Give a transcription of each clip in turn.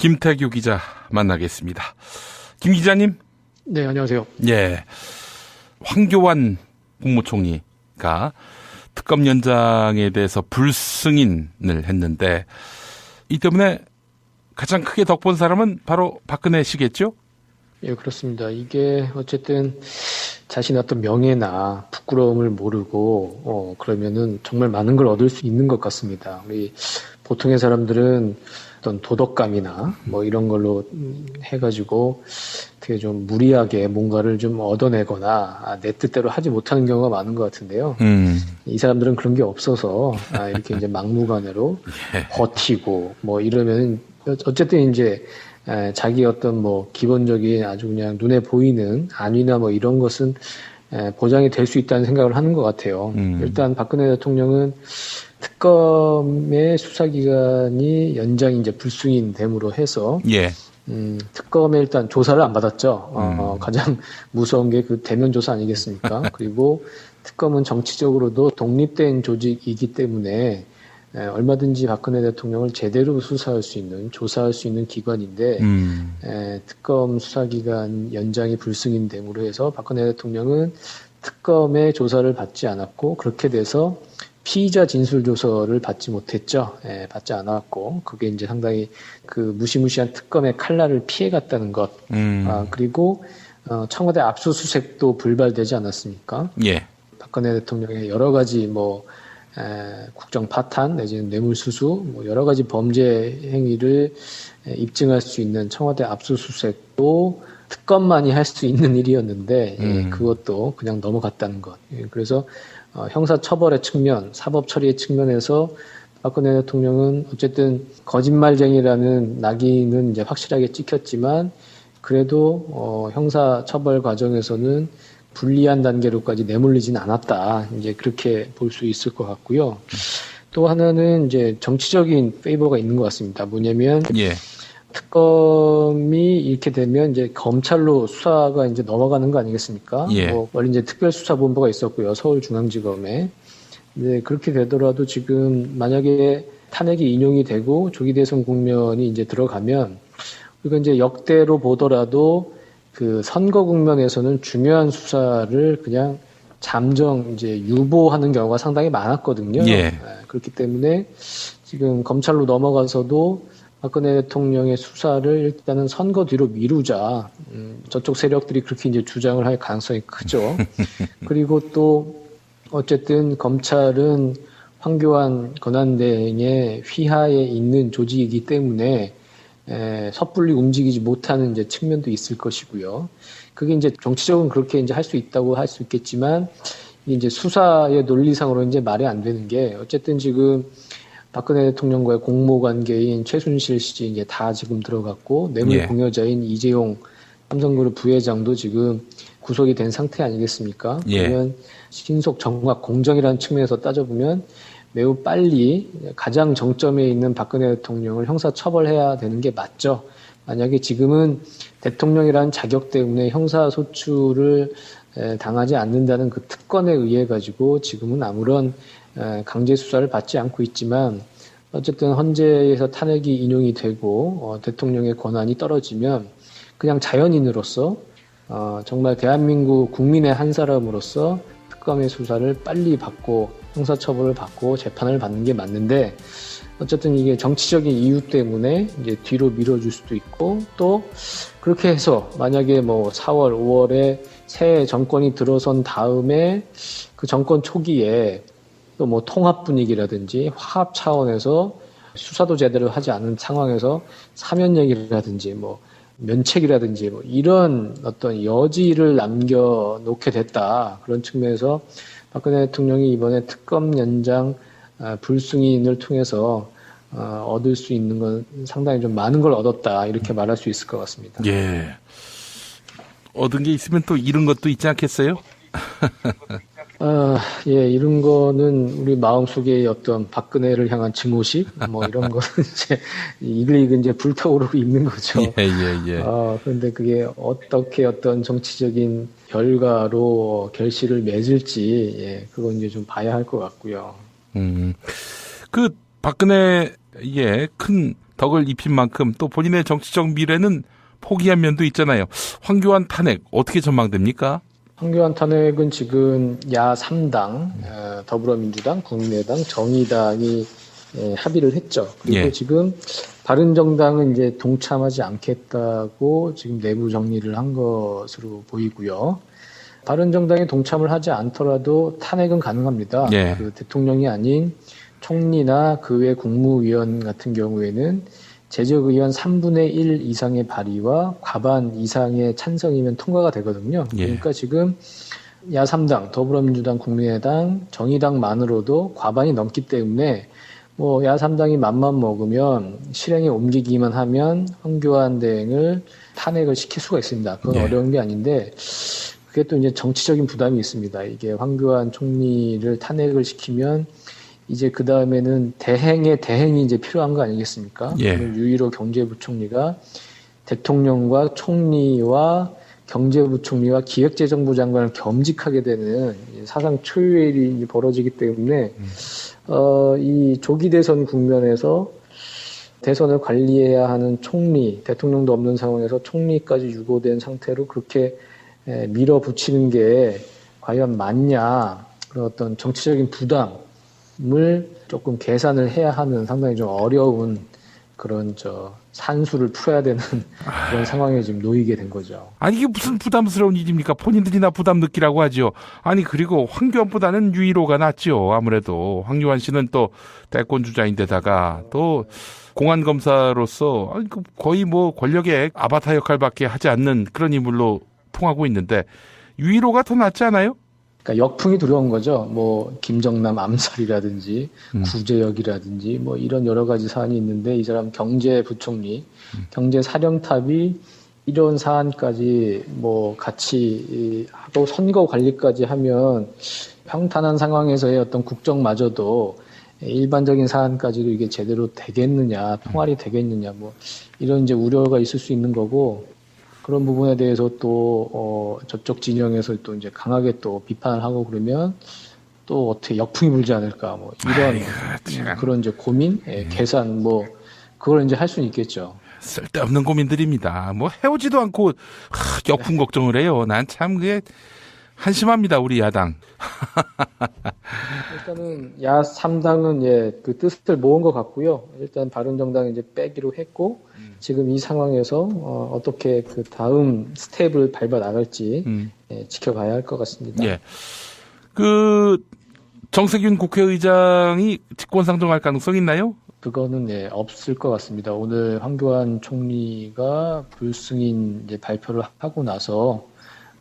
김태규 기자 만나겠습니다. 김 기자님. 네, 안녕하세요. 예. 황교안 국무총리가 특검 연장에 대해서 불승인을 했는데 이 때문에 가장 크게 덕본 사람은 바로 박근혜 씨겠죠? 예, 그렇습니다. 이게 어쨌든 자신의 어떤 명예나 부끄러움을 모르고 그러면은 정말 많은 걸 얻을 수 있는 것 같습니다. 우리 보통의 사람들은 어떤 도덕감이나 뭐 이런 걸로 해가지고 되게 좀 무리하게 뭔가를 좀 얻어내거나 내 뜻대로 하지 못하는 경우가 많은 것 같은데요. 이 사람들은 그런 게 없어서 이렇게 이제 막무가내로 버티고 뭐 이러면 어쨌든 이제 자기 어떤 뭐 기본적인 아주 그냥 눈에 보이는 안위나 뭐 이런 것은 보장이 될 수 있다는 생각을 하는 것 같아요. 일단 박근혜 대통령은 특검의 수사기간이 연장이 이제 불승인됨으로 해서 특검에 일단 조사를 안 받았죠. 가장 무서운 게 그 대면 조사 아니겠습니까? 그리고 특검은 정치적으로도 독립된 조직이기 때문에 얼마든지 박근혜 대통령을 제대로 수사할 수 있는, 조사할 수 있는 기관인데 특검 수사기간 연장이 불승인됨으로 해서 박근혜 대통령은 특검의 조사를 받지 않았고 그렇게 돼서 피의자 진술조서를 받지 못했죠. 받지 않았고 그게 이제 상당히 그 무시무시한 특검의 칼날을 피해갔다는 것. 그리고 청와대 압수수색도 불발되지 않았습니까? 예. 박근혜 대통령의 여러 가지 뭐 국정 파탄 내지는 뇌물수수 뭐 여러 가지 범죄 행위를 입증할 수 있는 청와대 압수수색도 특검만이 할 수 있는 일이었는데 그것도 그냥 넘어갔다는 것. 그래서 형사처벌의 측면, 사법처리의 측면에서 박근혜 대통령은 어쨌든 거짓말쟁이라는 낙인은 이제 확실하게 찍혔지만 그래도 형사처벌 과정에서는 불리한 단계로까지 내몰리진 않았다. 이제 그렇게 볼 수 있을 것 같고요. 또 하나는 이제 정치적인 페이버가 있는 것 같습니다. 뭐냐면 특검이 이렇게 되면 이제 검찰로 수사가 이제 넘어가는 거 아니겠습니까? 뭐 원래 이제 특별수사본부가 있었고요. 서울중앙지검에. 네, 그렇게 되더라도 지금 만약에 탄핵이 인용이 되고 조기 대선 국면이 이제 들어가면 우리가 이제 역대로 보더라도 그 선거 국면에서는 중요한 수사를 그냥 잠정 이제 유보하는 경우가 상당히 많았거든요. 그렇기 때문에 지금 검찰로 넘어가서도 박근혜 대통령의 수사를 일단은 선거 뒤로 미루자. 저쪽 세력들이 그렇게 이제 주장을 할 가능성이 크죠. 그리고 또 어쨌든 검찰은 황교안 권한대행의 휘하에 있는 조직이기 때문에 섣불리 움직이지 못하는 이제 측면도 있을 것이고요. 그게 이제 정치적으로 그렇게 이제 할 수 있다고 할 수 있겠지만 이제 수사의 논리상으로 이제 말이 안 되는 게 어쨌든 지금 박근혜 대통령과의 공모 관계인 최순실 씨 이제 다 지금 들어갔고 뇌물 공여자인 이재용 삼성그룹 부회장도 지금 구속이 된 상태 아니겠습니까? 그러면 신속 정확 공정이라는 측면에서 따져보면 매우 빨리 가장 정점에 있는 박근혜 대통령을 형사처벌해야 되는 게 맞죠. 만약에 지금은 대통령이라는 자격 때문에 형사소추를 당하지 않는다는 그 특권에 의해 가지고 지금은 아무런 강제 수사를 받지 않고 있지만 어쨌든 헌재에서 탄핵이 인용이 되고 대통령의 권한이 떨어지면 그냥 자연인으로서 정말 대한민국 국민의 한 사람으로서 특검의 수사를 빨리 받고 형사처벌을 받고 재판을 받는 게 맞는데 어쨌든 이게 정치적인 이유 때문에 이제 뒤로 밀어줄 수도 있고 또 그렇게 해서 만약에 뭐 4월, 5월에 새 정권이 들어선 다음에 그 정권 초기에 또 뭐 통합 분위기라든지 화합 차원에서 수사도 제대로 하지 않은 상황에서 사면 얘기라든지 뭐 면책이라든지 뭐 이런 어떤 여지를 남겨놓게 됐다. 그런 측면에서 박근혜 대통령이 이번에 특검 연장 불승인을 통해서 얻을 수 있는 건 상당히 좀 많은 걸 얻었다. 이렇게 말할 수 있을 것 같습니다. 예. 얻은 게 있으면 또 잃은 것도 있지 않겠어요? 이런 거는 우리 마음속에 어떤 박근혜를 향한 증오식, 뭐 이런 거는 이제 이글이글 이제 불타오르고 있는 거죠. 그런데 그게 어떻게 어떤 정치적인 결과로 결실을 맺을지, 그건 이제 좀 봐야 할 것 같고요. 그 박근혜의 큰 덕을 입힌 만큼 또 본인의 정치적 미래는 포기한 면도 있잖아요. 황교안 탄핵 어떻게 전망됩니까? 황교안 탄핵은 지금 야 3당, 더불어민주당, 국민의당, 정의당이 합의를 했죠. 그리고 지금 바른정당은 이제 동참하지 않겠다고 지금 내부 정리를 한 것으로 보이고요. 바른정당이 동참을 하지 않더라도 탄핵은 가능합니다. 그 대통령이 아닌 총리나 그 외 국무위원 같은 경우에는 제적의원 3분의 1 이상의 발의와 과반 이상의 찬성이면 통과가 되거든요. 그러니까 지금 야3당, 더불어민주당, 국민의당, 정의당만으로도 과반이 넘기 때문에 뭐 야3당이 맘만 먹으면 실행에 옮기기만 하면 황교안 대행을 탄핵을 시킬 수가 있습니다. 그건 어려운 게 아닌데 그게 또 이제 정치적인 부담이 있습니다. 이게 황교안 총리를 탄핵을 시키면 이제 그 다음에는 대행의 대행이 이제 필요한 거 아니겠습니까? 유일호 경제부총리가 대통령과 총리와 경제부총리와 기획재정부 장관을 겸직하게 되는 사상 초유의 일이 벌어지기 때문에 이 조기 대선 국면에서 대선을 관리해야 하는 총리, 대통령도 없는 상황에서 총리까지 유고된 상태로 그렇게 밀어붙이는 게 과연 맞냐, 그런 어떤 정치적인 부담을 조금 계산을 해야 하는 상당히 좀 어려운 그런 산수를 풀어야 되는 그런 상황에 지금 놓이게 된 거죠. 아니 이게 무슨 부담스러운 일입니까? 본인들이나 부담 느끼라고 하죠. 아니 그리고 황교안보다는 유일호가 낫죠. 아무래도 황교안 씨는 또 대권 주자인데다가 또 공안검사로서 거의 뭐 권력의 아바타 역할밖에 하지 않는 그런 인물로 통하고 있는데 유일호가 더 낫지 않아요? 그러니까 역풍이 들어온 거죠. 뭐 김정남 암살이라든지 구제역이라든지 뭐 이런 여러 가지 사안이 있는데 이 사람 경제부총리, 경제사령탑이 이런 사안까지 뭐 같이 하고 선거 관리까지 하면 평탄한 상황에서의 어떤 국정마저도 일반적인 사안까지도 이게 제대로 되겠느냐, 통할이 되겠느냐, 뭐 이런 이제 우려가 있을 수 있는 거고. 그런 부분에 대해서 또 저쪽 진영에서 또 이제 강하게 또 비판을 하고 그러면 또 어떻게 역풍이 불지 않을까 뭐 이런 그런 이제 고민, 계산 뭐 그걸 이제 할 수는 있겠죠. 쓸데없는 고민들입니다. 뭐 해오지도 않고 역풍 걱정을 해요. 난 참 그게 한심합니다. 우리 야당. 일단은 야 3당은 그 뜻을 모은 것 같고요. 일단 바른정당 이제 빼기로 했고 지금 이 상황에서 어떻게 그 다음 스텝을 밟아 나갈지 지켜봐야 할 것 같습니다. 그 정세균 국회의장이 직권상정할 가능성 있나요? 그거는 없을 것 같습니다. 오늘 황교안 총리가 불승인 이제 발표를 하고 나서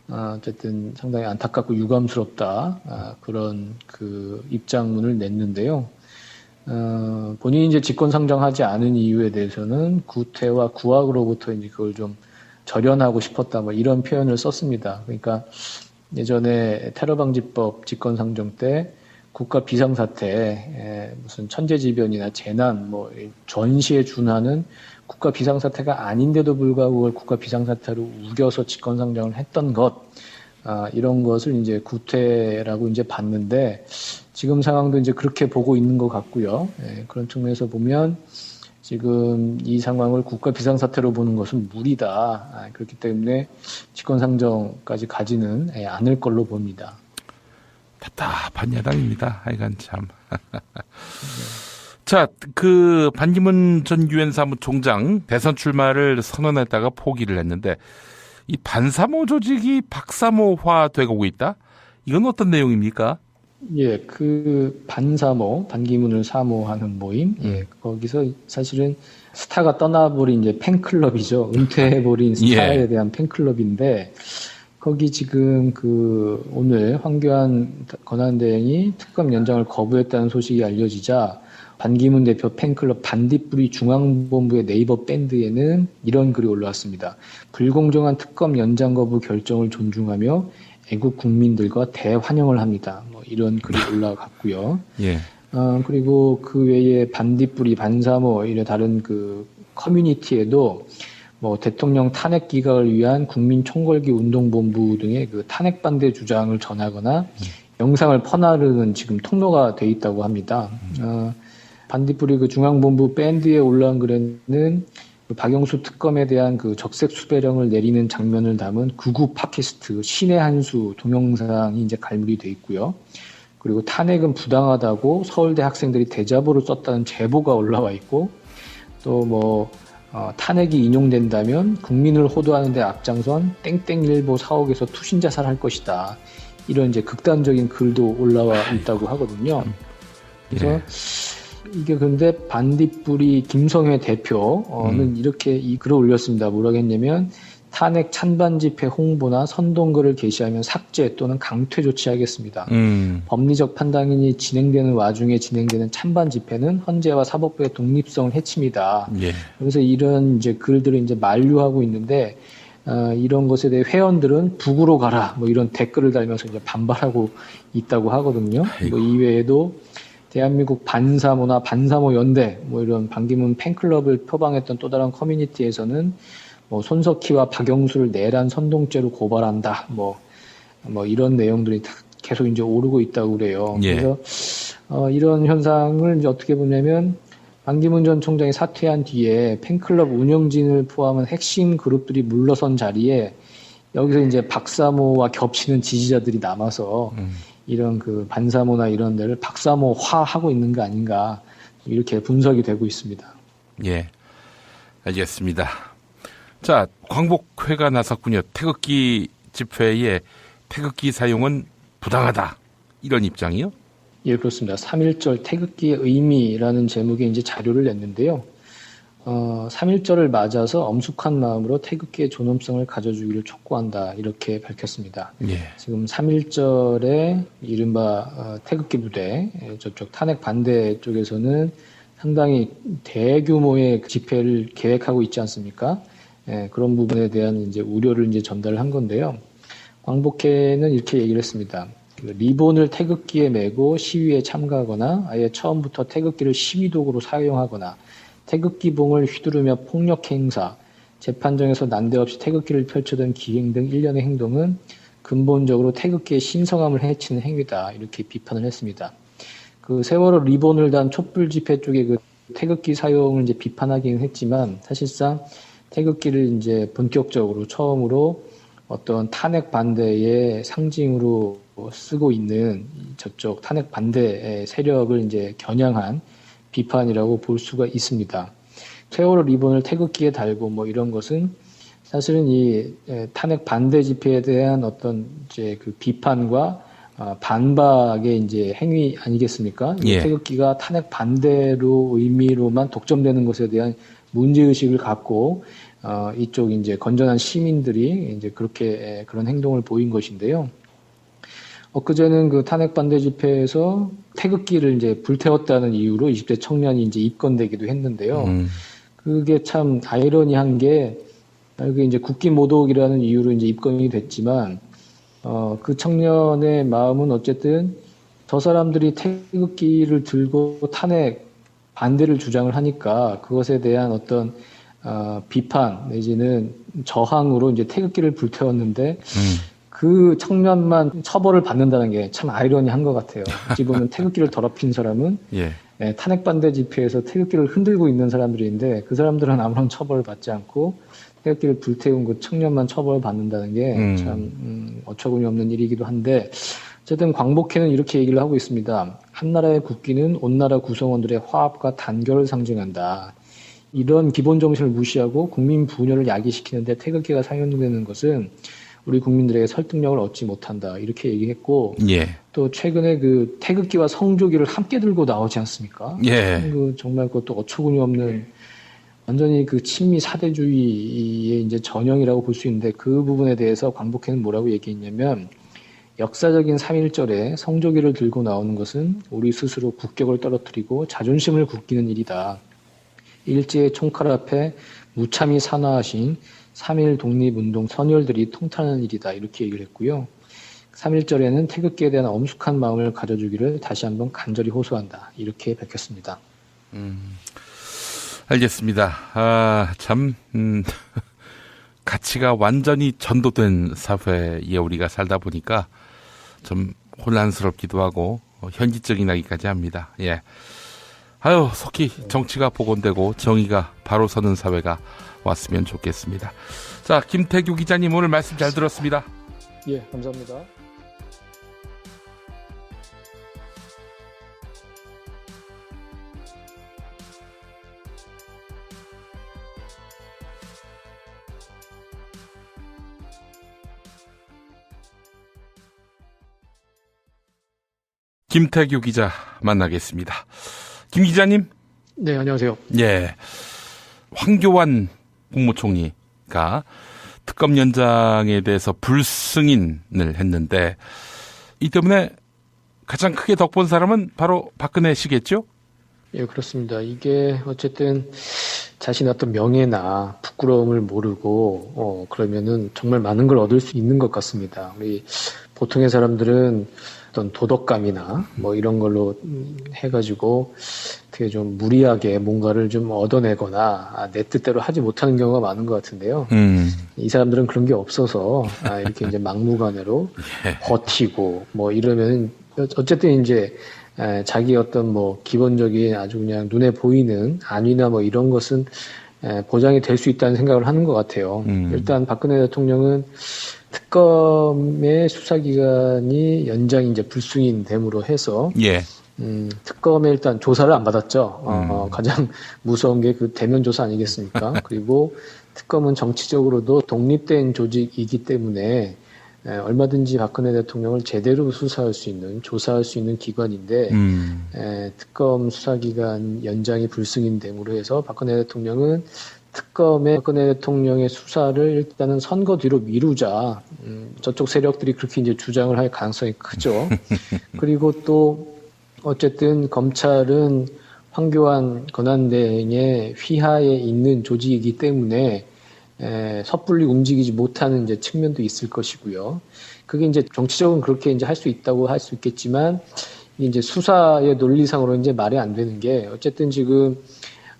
어쨌든 상당히 안타깝고 유감스럽다 그런 그 입장문을 냈는데요. 본인이 이제 직권상정하지 않은 이유에 대해서는 구태와 구악으로부터 이제 그걸 좀 절연하고 싶었다 뭐 이런 표현을 썼습니다. 그러니까 예전에 테러방지법 직권상정 때 국가 비상사태 무슨 천재지변이나 재난 뭐 전시에 준하는 국가 비상사태가 아닌데도 불구하고 그걸 국가 비상사태로 우겨서 직권상정을 했던 것 이런 것을 이제 구태라고 이제 봤는데 지금 상황도 이제 그렇게 보고 있는 것 같고요. 그런 측면에서 보면 지금 이 상황을 국가 비상사태로 보는 것은 무리다. 그렇기 때문에 직권상정까지 가지는 않을 걸로 봅니다. 답답한 야당입니다. 하여간 참. 자, 그 반기문 전 유엔 사무총장 대선 출마를 선언했다가 포기를 했는데 이 반사모 조직이 박사모화 되고 있다? 이건 어떤 내용입니까? 그 반사모, 반기문을 사모하는 모임, 거기서 사실은 스타가 떠나버린 이제 팬클럽이죠. 은퇴해버린 스타에 대한 팬클럽인데, 거기 지금 오늘 황교안 권한대행이 특검 연장을 거부했다는 소식이 알려지자, 반기문 대표 팬클럽 반딧불이 중앙본부의 네이버 밴드에는 이런 글이 올라왔습니다. 불공정한 특검 연장 거부 결정을 존중하며 애국 국민들과 대환영을 합니다. 뭐 이런 글이 올라갔고요. 그리고 그 외에 반딧불이, 반사모 이런 다른 그 커뮤니티에도 뭐 대통령 탄핵 기각을 위한 국민총궐기 운동본부 등의 그 탄핵 반대 주장을 전하거나 영상을 퍼나르는 지금 통로가 돼 있다고 합니다. 반딧불이 그 중앙본부 밴드에 올라온 글에는 그 박영수 특검에 대한 그 적색 수배령을 내리는 장면을 담은 구구 팟캐스트 신의 한수 동영상이 이제 갈무리 돼 있고요. 그리고 탄핵은 부당하다고 서울대 학생들이 대자보를 썼다는 제보가 올라와 있고, 또 탄핵이 인용된다면 국민을 호도하는 데 앞장선 땡땡일보 사옥에서 투신 자살할 것이다. 이런 이제 극단적인 글도 올라와 있다고 하거든요. 그래서 이게 근데 반딧불이 김성회 대표는 이렇게 이 글을 올렸습니다. 뭐라고 했냐면 탄핵 찬반 집회 홍보나 선동글을 게시하면 삭제 또는 강퇴 조치하겠습니다. 법리적 판단이 진행되는 와중에 진행되는 찬반 집회는 헌재와 사법부의 독립성을 해칩니다. 예. 그래서 이런 이제 글들을 이제 만류하고 있는데 이런 것에 대해 회원들은 북으로 가라 뭐 이런 댓글을 달면서 이제 반발하고 있다고 하거든요. 뭐 이외에도 대한민국 반사모나 반사모 연대 뭐 이런 반기문 팬클럽을 표방했던 또 다른 커뮤니티에서는 뭐 손석희와 박영수를 내란 선동죄로 고발한다. 뭐 이런 내용들이 계속 이제 오르고 있다고 그래요. 예. 그래서 이런 현상을 이제 어떻게 보냐면 반기문 전 총장이 사퇴한 뒤에 팬클럽 운영진을 포함한 핵심 그룹들이 물러선 자리에 여기서 이제 박사모와 겹치는 지지자들이 남아서 이런 그 반사모나 이런 데를 박사모화하고 있는 거 아닌가 이렇게 분석이 되고 있습니다. 예, 알겠습니다. 자, 광복회가 나섰군요. 태극기 집회에 태극기 사용은 부당하다. 이런 입장이요? 예, 그렇습니다. 3.1절 태극기의 의미라는 제목의 이제 자료를 냈는데요. 3.1절을 맞아서 엄숙한 마음으로 태극기의 존엄성을 가져주기를 촉구한다. 이렇게 밝혔습니다. 예. 지금 3.1절에 이른바 태극기 부대, 저쪽 탄핵 반대 쪽에서는 상당히 대규모의 집회를 계획하고 있지 않습니까? 예, 그런 부분에 대한 이제 우려를 이제 전달을 한 건데요. 광복회는 이렇게 얘기를 했습니다. 리본을 태극기에 메고 시위에 참가하거나 아예 처음부터 태극기를 시위 도구로 사용하거나 태극기봉을 휘두르며 폭력 행사, 재판정에서 난데없이 태극기를 펼쳐든 기행 등 일련의 행동은 근본적으로 태극기의 신성함을 해치는 행위다. 이렇게 비판을 했습니다. 그 세월호 리본을 단 촛불 집회 쪽에 그 태극기 사용을 이제 비판하기는 했지만 사실상 태극기를 이제 본격적으로 처음으로 어떤 탄핵 반대의 상징으로 쓰고 있는 저쪽 탄핵 반대 세력을 이제 겨냥한 비판이라고 볼 수가 있습니다. 세월호 리본을 태극기에 달고 뭐 이런 것은 사실은 이 탄핵 반대 집회에 대한 어떤 이제 그 비판과 반박의 이제 행위 아니겠습니까? 예. 태극기가 탄핵 반대로 의미로만 독점되는 것에 대한 문제의식을 갖고, 이쪽 이제 건전한 시민들이 이제 그렇게 그런 행동을 보인 것인데요. 엊그제는 그 탄핵 반대 집회에서 태극기를 이제 불태웠다는 이유로 20대 청년이 이제 입건되기도 했는데요. 그게 참 아이러니한 게, 그게 이제 국기 모독이라는 이유로 이제 입건이 됐지만, 그 청년의 마음은 어쨌든 저 사람들이 태극기를 들고 탄핵 반대를 주장을 하니까 그것에 대한 어떤 비판 내지는 저항으로 이제 태극기를 불태웠는데 그 청년만 처벌을 받는다는 게 참 아이러니한 것 같아요. 어찌 보면 태극기를 더럽힌 사람은 탄핵 반대 집회에서 태극기를 흔들고 있는 사람들인데 그 사람들은 아무런 처벌을 받지 않고 태극기를 불태운 그 청년만 처벌을 받는다는 게 참 어처구니 없는 일이기도 한데 어쨌든 광복회는 이렇게 얘기를 하고 있습니다. 한나라의 국기는 온 나라 구성원들의 화합과 단결을 상징한다. 이런 기본 정신을 무시하고 국민 분열을 야기시키는데 태극기가 사용되는 것은 우리 국민들에게 설득력을 얻지 못한다. 이렇게 얘기했고 또 최근에 그 태극기와 성조기를 함께 들고 나오지 않습니까? 그 정말 그것도 어처구니 없는 완전히 그 친미 사대주의의 이제 전형이라고 볼 수 있는데 그 부분에 대해서 광복회는 뭐라고 얘기했냐면 역사적인 3.1절에 성조기를 들고 나오는 것은 우리 스스로 국격을 떨어뜨리고 자존심을 굽기는 일이다. 일제의 총칼 앞에 무참히 산화하신 3.1 독립운동 선열들이 통탄하는 일이다. 이렇게 얘기를 했고요. 3.1절에는 태극기에 대한 엄숙한 마음을 가져주기를 다시 한번 간절히 호소한다. 이렇게 밝혔습니다. 알겠습니다. 참 가치가 완전히 전도된 사회에 우리가 살다 보니까 좀 혼란스럽기도 하고 현지적인 하기까지 합니다. 예. 아유, 속히 정치가 복원되고 정의가 바로 서는 사회가 왔으면 좋겠습니다. 자, 김태규 기자님 오늘 말씀 잘 들었습니다. 예, 감사합니다. 김태규 기자 만나겠습니다. 김 기자님. 네, 안녕하세요. 예. 황교안 국무총리가 특검 연장에 대해서 불승인을 했는데 이 때문에 가장 크게 덕본 사람은 바로 박근혜 씨겠죠? 예, 그렇습니다. 이게 어쨌든 자신의 어떤 명예나 부끄러움을 모르고 그러면은 정말 많은 걸 얻을 수 있는 것 같습니다. 우리 보통의 사람들은 어떤 도덕감이나 뭐 이런 걸로 해가지고 되게 좀 무리하게 뭔가를 좀 얻어내거나 내 뜻대로 하지 못하는 경우가 많은 것 같은데요. 이 사람들은 그런 게 없어서 이렇게 이제 막무가내로 버티고 뭐 이러면 어쨌든 이제 자기 어떤 뭐 기본적인 아주 그냥 눈에 보이는 안위나 뭐 이런 것은 보장이 될 수 있다는 생각을 하는 것 같아요. 일단 박근혜 대통령은 특검의 수사기간이 연장이 이제 불승인됨으로 해서 특검에 일단 조사를 안 받았죠. 가장 무서운 게 그 대면 조사 아니겠습니까? 그리고 특검은 정치적으로도 독립된 조직이기 때문에 얼마든지 박근혜 대통령을 제대로 수사할 수 있는, 조사할 수 있는 기관인데 특검 수사기간 연장이 불승인됨으로 해서 박근혜 대통령은 박근혜 대통령의 수사를 일단은 선거 뒤로 미루자. 저쪽 세력들이 그렇게 이제 주장을 할 가능성이 크죠. 그리고 또 어쨌든 검찰은 황교안 권한대행의 휘하에 있는 조직이기 때문에 섣불리 움직이지 못하는 이제 측면도 있을 것이고요. 그게 이제 정치적으로 그렇게 이제 할 수 있다고 할 수 있겠지만 이제 수사의 논리상으로 이제 말이 안 되는 게 어쨌든 지금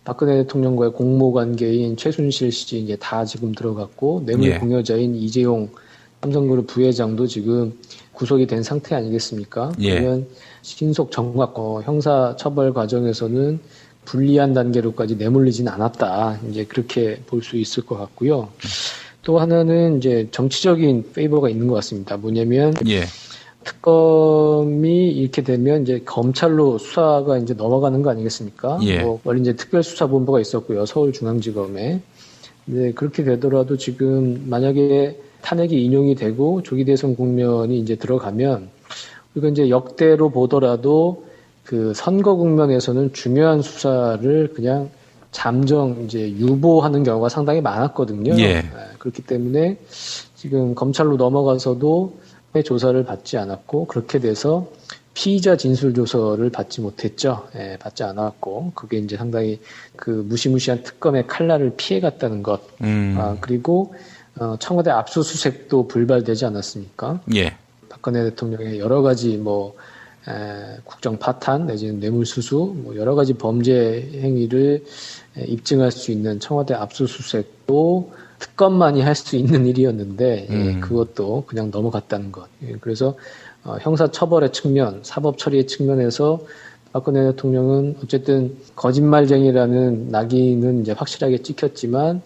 박근혜 대통령과의 공모 관계인 최순실 씨 이제 다 지금 들어갔고 뇌물 공여자인 이재용 삼성그룹 부회장도 지금 구속이 된 상태 아니겠습니까? 그러면 신속 정확 형사 처벌 과정에서는 불리한 단계로까지 내몰리진 않았다. 이제 그렇게 볼 수 있을 것 같고요. 또 하나는 이제 정치적인 페이버가 있는 것 같습니다. 뭐냐면 특검이 이렇게 되면 이제 검찰로 수사가 이제 넘어가는 거 아니겠습니까? 뭐 원래 이제 특별수사본부가 있었고요. 서울중앙지검에. 근데 그렇게 되더라도 지금 만약에 탄핵이 인용이 되고 조기 대선 국면이 이제 들어가면 우리가 이제 역대로 보더라도 그 선거 국면에서는 중요한 수사를 그냥 잠정 이제 유보하는 경우가 상당히 많았거든요. 그렇기 때문에 지금 검찰로 넘어가서도 조사를 받지 않았고 그렇게 돼서 피의자 진술 조서를 받지 못했죠. 받지 않았고 그게 이제 상당히 그 무시무시한 특검의 칼날을 피해갔다는 것. 그리고 청와대 압수수색도 불발되지 않았습니까? 박근혜 대통령의 여러 가지 뭐 국정 파탄 내지는 뇌물수수 뭐 여러 가지 범죄 행위를 입증할 수 있는 청와대 압수수색도 특검만이 할 수 있는 일이었는데 그것도 그냥 넘어갔다는 것. 그래서 형사처벌의 측면, 사법처리의 측면에서 박근혜 대통령은 어쨌든 거짓말쟁이라는 낙인은 이제 확실하게 찍혔지만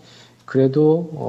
그래도